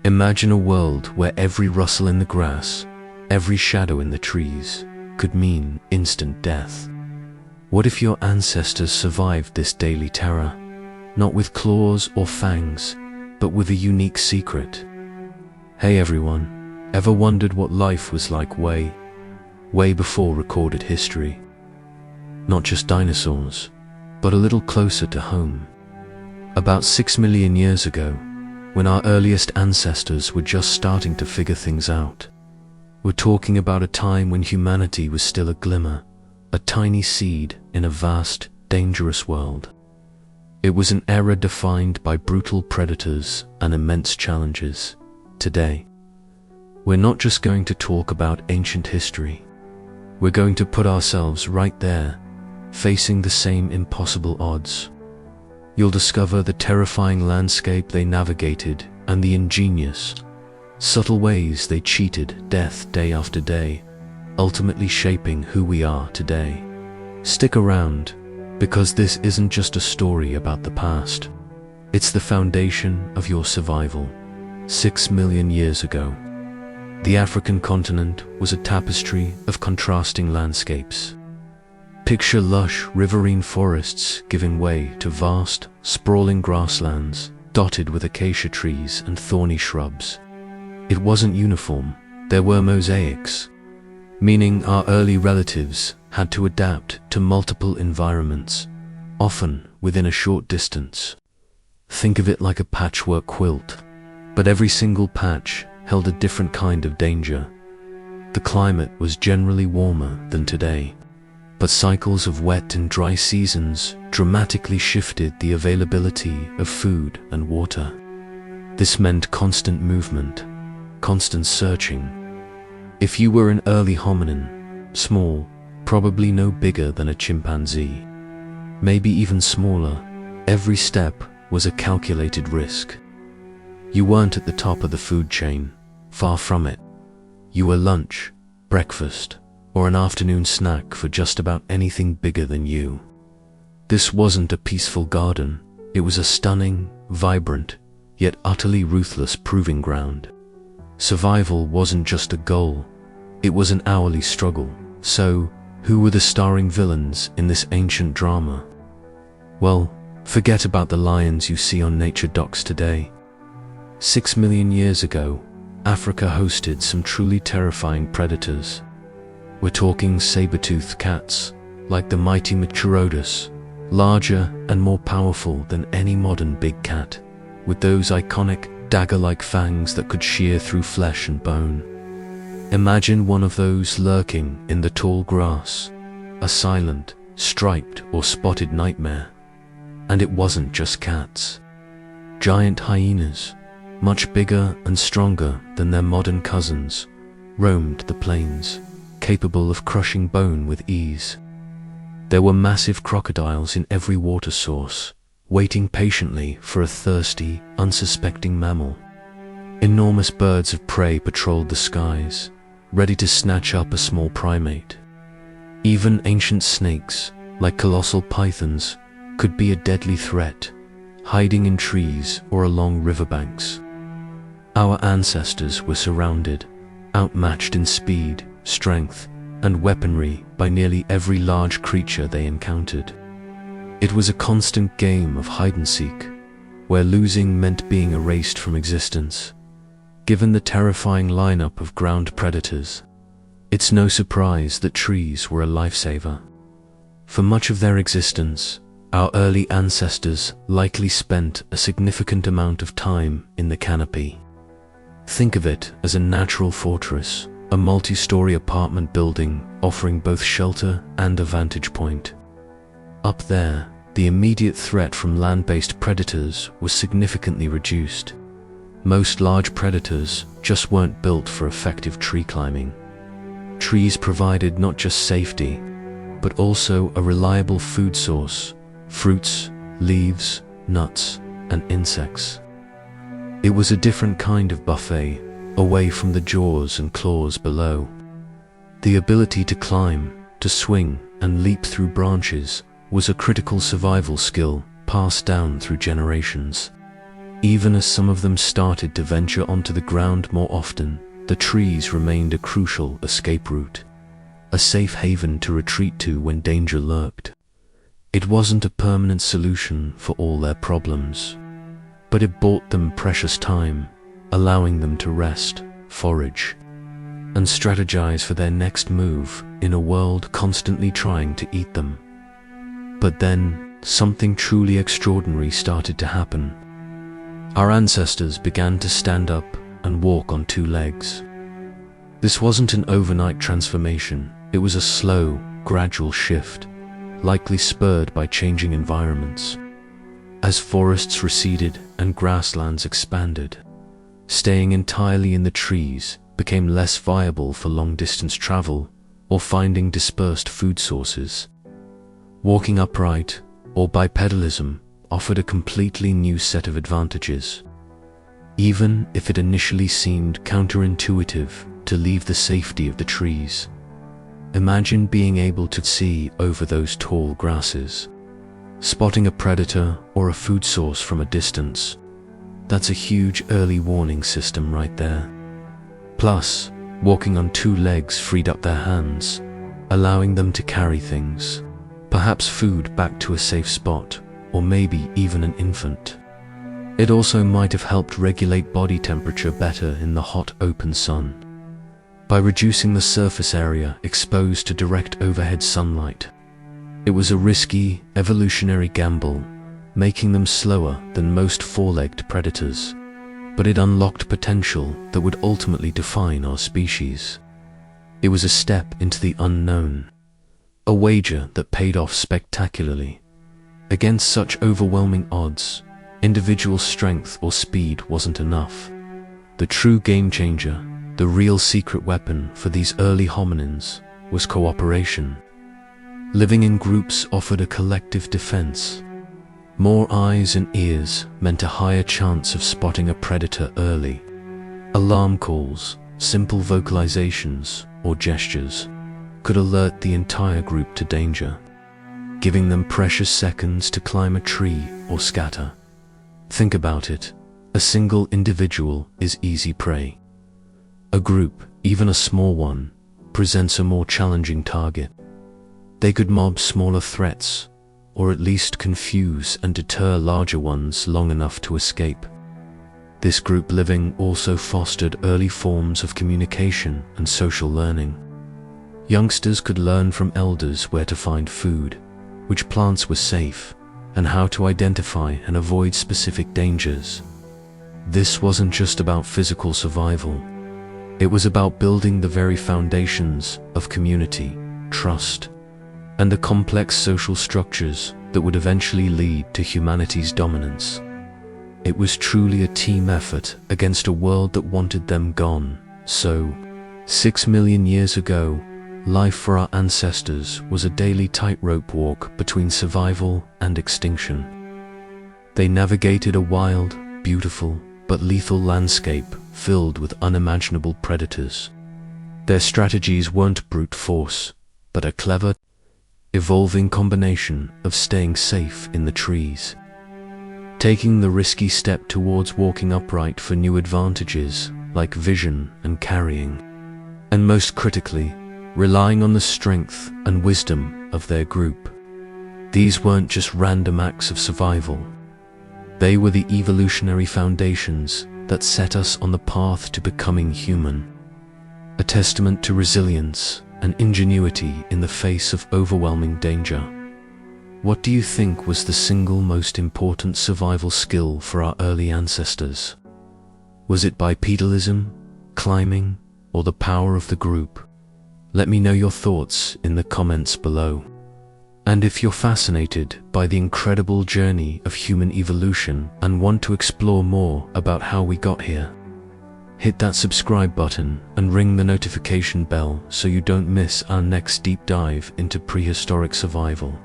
Imagine a world where every rustle in the grass, every shadow in the trees, could mean instant death. What if your ancestors survived this daily terror, not with claws or fangs, but with a unique secret? Hey everyone, ever wondered what life was like way before recorded history? Not just dinosaurs, but a little closer to home. About 6 million years ago, when our earliest ancestors were just starting to figure things out. We're talking about a time when humanity was still a glimmer, a tiny seed in a vast, dangerous world. It was an era defined by brutal predators and immense challenges. Today, we're not just going to talk about ancient history. We're going to put ourselves right there, facing the same impossible odds. You'll discover the terrifying landscape they navigated and the ingenious, subtle ways they cheated death day after day, ultimately shaping who we are today. Stick around, because this isn't just a story about the past. It's the foundation of your survival. 6 million years ago, the African continent was a tapestry of contrasting landscapes. Picture lush riverine forests giving way to vast, sprawling grasslands dotted with acacia trees and thorny shrubs. It wasn't uniform, there were mosaics, meaning our early relatives had to adapt to multiple environments, often within a short distance. Think of it like a patchwork quilt, but every single patch held a different kind of danger. The climate was generally warmer than today, but cycles of wet and dry seasons dramatically shifted the availability of food and water. This meant constant movement, constant searching. If you were an early hominin, small, probably no bigger than a chimpanzee, maybe even smaller, every step was a calculated risk. You weren't at the top of the food chain, far from it. You were lunch, breakfast, or an afternoon snack for just about anything bigger than you. This wasn't a peaceful garden, it was a stunning, vibrant, yet utterly ruthless proving ground. Survival wasn't just a goal, it was an hourly struggle. So, who were the starring villains in this ancient drama? Well, forget about the lions you see on nature docs today. 6 million years ago, Africa hosted some truly terrifying predators. We're talking saber-toothed cats, like the mighty Machairodus, larger and more powerful than any modern big cat, with those iconic dagger-like fangs that could shear through flesh and bone. Imagine one of those lurking in the tall grass, a silent, striped or spotted nightmare. And it wasn't just cats. Giant hyenas, much bigger and stronger than their modern cousins, roamed the plains, capable of crushing bone with ease. There were massive crocodiles in every water source, waiting patiently for a thirsty, unsuspecting mammal. Enormous birds of prey patrolled the skies, ready to snatch up a small primate. Even ancient snakes, like colossal pythons, could be a deadly threat, hiding in trees or along riverbanks. Our ancestors were surrounded, outmatched in speed, strength, and weaponry by nearly every large creature they encountered. It was a constant game of hide-and-seek, where losing meant being erased from existence. Given the terrifying lineup of ground predators, it's no surprise that trees were a lifesaver. For much of their existence, our early ancestors likely spent a significant amount of time in the canopy. Think of it as a natural fortress, a multi-story apartment building offering both shelter and a vantage point. Up there, the immediate threat from land-based predators was significantly reduced. Most large predators just weren't built for effective tree climbing. Trees provided not just safety, but also a reliable food source: fruits, leaves, nuts, and insects. It was a different kind of buffet, away from the jaws and claws below. The ability to climb, to swing, and leap through branches was a critical survival skill passed down through generations. Even as some of them started to venture onto the ground more often, the trees remained a crucial escape route, a safe haven to retreat to when danger lurked. It wasn't a permanent solution for all their problems, but it bought them precious time, allowing them to rest, forage, and strategize for their next move in a world constantly trying to eat them. But then, something truly extraordinary started to happen. Our ancestors began to stand up and walk on two legs. This wasn't an overnight transformation, it was a slow, gradual shift, likely spurred by changing environments. As forests receded and grasslands expanded, staying entirely in the trees became less viable for long-distance travel or finding dispersed food sources. Walking upright, or bipedalism, offered a completely new set of advantages. Even if it initially seemed counterintuitive to leave the safety of the trees. Imagine being able to see over those tall grasses, spotting a predator or a food source from a distance. That's a huge early warning system right there. Plus, walking on two legs freed up their hands, allowing them to carry things, perhaps food back to a safe spot, or maybe even an infant. It also might have helped regulate body temperature better in the hot, open sun, by reducing the surface area exposed to direct overhead sunlight. It was a risky, evolutionary gamble, making them slower than most four-legged predators, but it unlocked potential that would ultimately define our species. It was a step into the unknown, a wager that paid off spectacularly. Against such overwhelming odds, individual strength or speed wasn't enough. The true game changer, the real secret weapon for these early hominins, was cooperation. Living in groups offered a collective defense. More eyes and ears meant a higher chance of spotting a predator early. Alarm calls, simple vocalizations, or gestures could alert the entire group to danger, giving them precious seconds to climb a tree or scatter. Think about it. A single individual is easy prey. A group, even a small one, presents a more challenging target. They could mob smaller threats, or at least confuse and deter larger ones long enough to escape. This group living also fostered early forms of communication and social learning. Youngsters could learn from elders where to find food, which plants were safe, and how to identify and avoid specific dangers. This wasn't just about physical survival. It was about building the very foundations of community, trust, and the complex social structures that would eventually lead to humanity's dominance. It was truly a team effort against a world that wanted them gone. So, 6 million years ago, life for our ancestors was a daily tightrope walk between survival and extinction. They navigated a wild, beautiful, but lethal landscape filled with unimaginable predators. Their strategies weren't brute force, but a clever, evolving combination of staying safe in the trees, taking the risky step towards walking upright for new advantages like vision and carrying, and most critically, relying on the strength and wisdom of their group. These weren't just random acts of survival. They were the evolutionary foundations that set us on the path to becoming human, a testament to resilience and ingenuity in the face of overwhelming danger. What do you think was the single most important survival skill for our early ancestors? Was it bipedalism, climbing, or the power of the group? Let me know your thoughts in the comments below. And if you're fascinated by the incredible journey of human evolution and want to explore more about how we got here, hit that subscribe button and ring the notification bell so you don't miss our next deep dive into prehistoric survival.